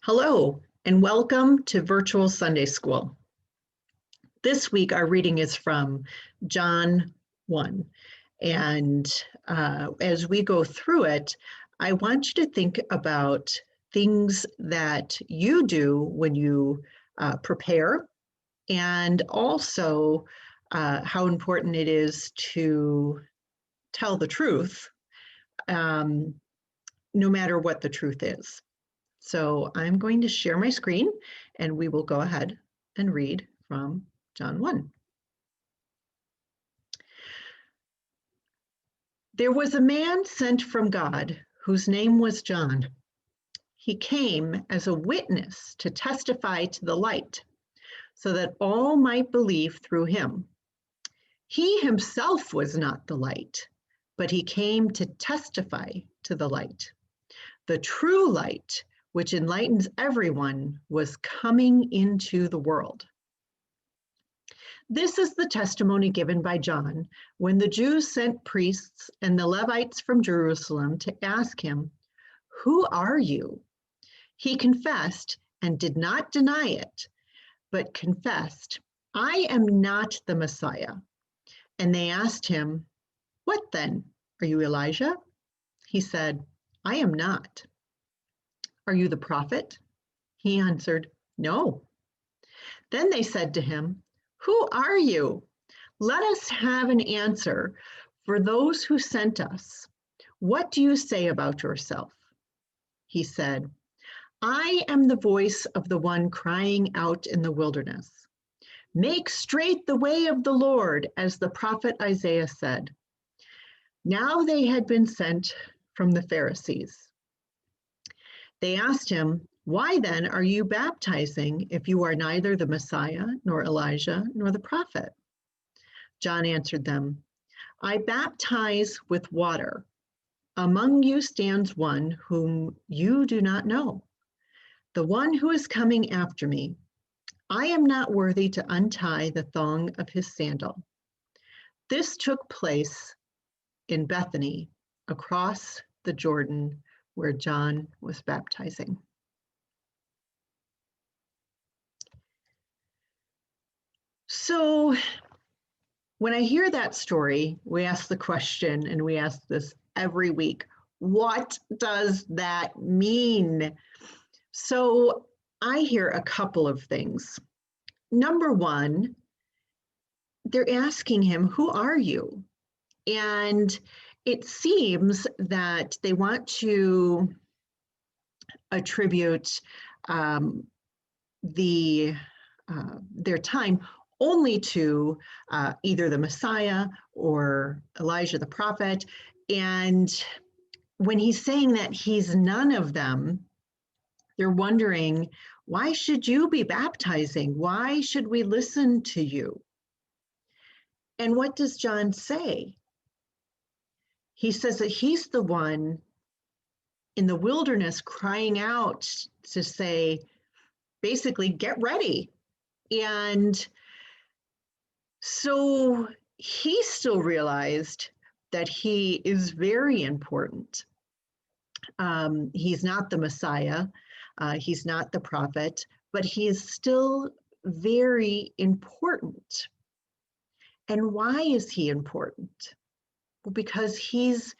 Hello, and welcome to Virtual Sunday School. This week, our reading is from John 1. And as we go through it, I want you to think about things that you do when you prepare, and also how important it is to tell the truth, no matter what the truth is. So I'm going to share my screen and we will go ahead and read from John 1. There was a man sent from God whose name was John. He came as a witness to testify to the light, so that all might believe through him. He himself was not the light, but he came to testify to the light. The true light, which enlightens everyone, was coming into the world. This is the testimony given by John when the Jews sent priests and the Levites from Jerusalem to ask him, "Who are you?" He confessed and did not deny it, but confessed, "I am not the Messiah." And they asked him, "What then? Are you Elijah?" He said, "I am not." "Are you the prophet?" He answered, "No." Then they said to him, "Who are you? Let us have an answer for those who sent us. What do you say about yourself?" He said, "I am the voice of the one crying out in the wilderness. Make straight the way of the Lord, as the prophet Isaiah said." Now they had been sent from the Pharisees. They asked him, "Why then are you baptizing if you are neither the Messiah, nor Elijah, nor the prophet?" John answered them, "I baptize with water. Among you stands one whom you do not know, the one who is coming after me. I am not worthy to untie the thong of his sandal." This took place in Bethany, across the Jordan, where John was baptizing. So when I hear that story, we ask the question, and we ask this every week, what does that mean? So I hear a couple of things. Number one, they're asking him, "Who are you?" And it seems that they want to attribute their time only to either the Messiah or Elijah the prophet. And when he's saying that he's none of them, they're wondering, why should you be baptizing? Why should we listen to you? And what does John say? He says that he's the one in the wilderness crying out to say, basically, get ready. And so he still realized that he is very important. He's not the Messiah, he's not the prophet, but he is still very important. And why is he important? Well, because he's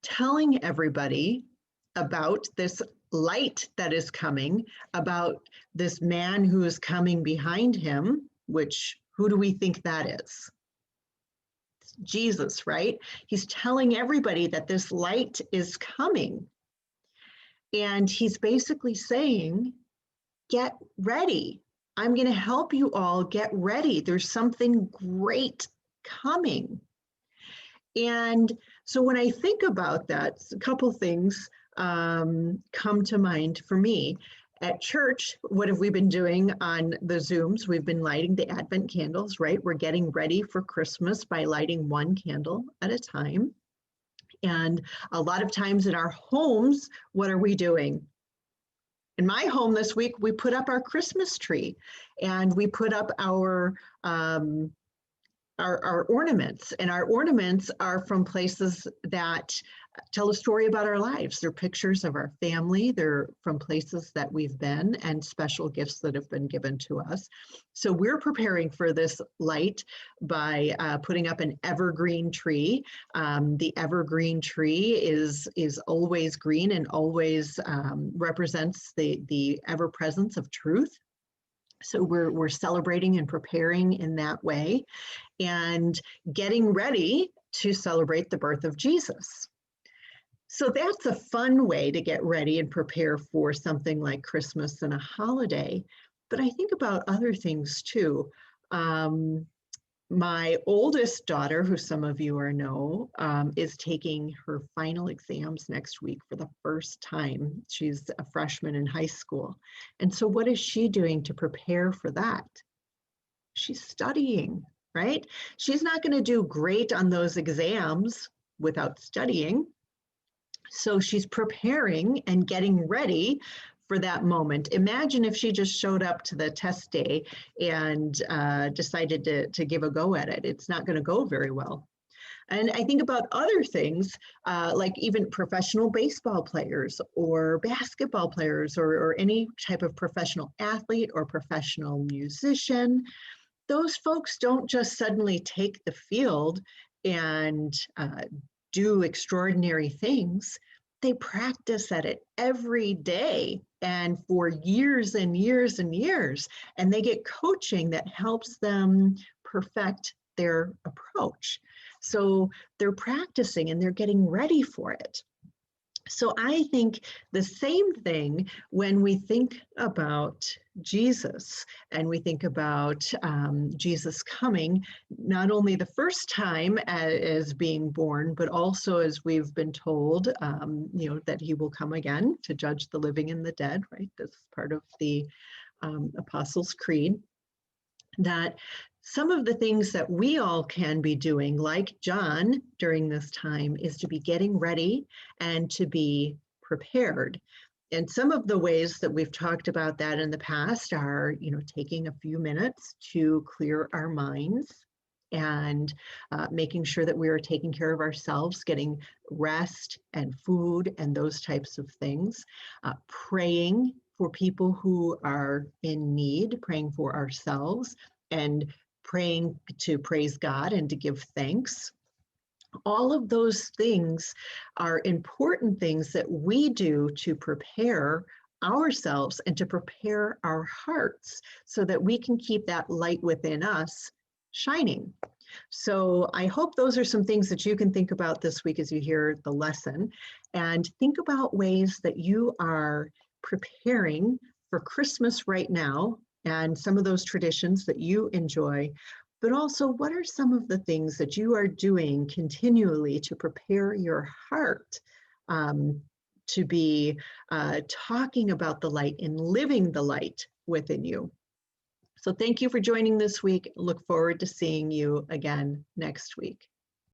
telling everybody about this light that is coming, about this man who is coming behind him, which, who do we think that is? It's Jesus, right? He's telling everybody that this light is coming. And he's basically saying, get ready. I'm going to help you all get ready. There's something great coming. And so when I think about that, a couple things come to mind for me. At church, what have we been doing on the Zooms? We've been lighting the Advent candles, right? We're getting ready for Christmas by lighting one candle at a time. And a lot of times in our homes, what are we doing? In my home this week, we put up our Christmas tree and we put up our our ornaments, and our ornaments are from places that tell a story about our lives. They're pictures of our family. They're from places that we've been and special gifts that have been given to us. So we're preparing for this light by putting up an evergreen tree. The evergreen tree is always green and always represents the ever presence of truth. So we're celebrating and preparing in that way and getting ready to celebrate the birth of Jesus. So that's a fun way to get ready and prepare for something like Christmas and a holiday. But I think about other things too. My oldest daughter, who some of you know, is taking her final exams next week for the first time. She's a freshman in high school. And so what is she doing to prepare for that? She's studying, right? She's not going to do great on those exams without studying. So she's preparing and getting ready for that moment. Imagine if she just showed up to the test day and decided to give a go at it. It's not going to go very well. And I think about other things, like even professional baseball players or basketball players or any type of professional athlete or professional musician. Those folks don't just suddenly take the field and do extraordinary things. They practice at it every day and for years and years and years. And they get coaching that helps them perfect their approach. So they're practicing and they're getting ready for it. So I think the same thing when we think about Jesus and we think about Jesus coming, not only the first time as being born, but also as we've been told, that he will come again to judge the living and the dead, right? That's part of the Apostles' Creed. That some of the things that we all can be doing, like John during this time, is to be getting ready and to be prepared. And some of the ways that we've talked about that in the past are, taking a few minutes to clear our minds and making sure that we are taking care of ourselves, getting rest and food and those types of things, praying for people who are in need, praying for ourselves, and praying to praise God and to give thanks. All of those things are important things that we do to prepare ourselves and to prepare our hearts so that we can keep that light within us shining. So I hope those are some things that you can think about this week as you hear the lesson, and think about ways that you are preparing for Christmas right now and some of those traditions that you enjoy, but also what are some of the things that you are doing continually to prepare your heart to be talking about the light and living the light within you. So thank you for joining this week. Look forward to seeing you again next week.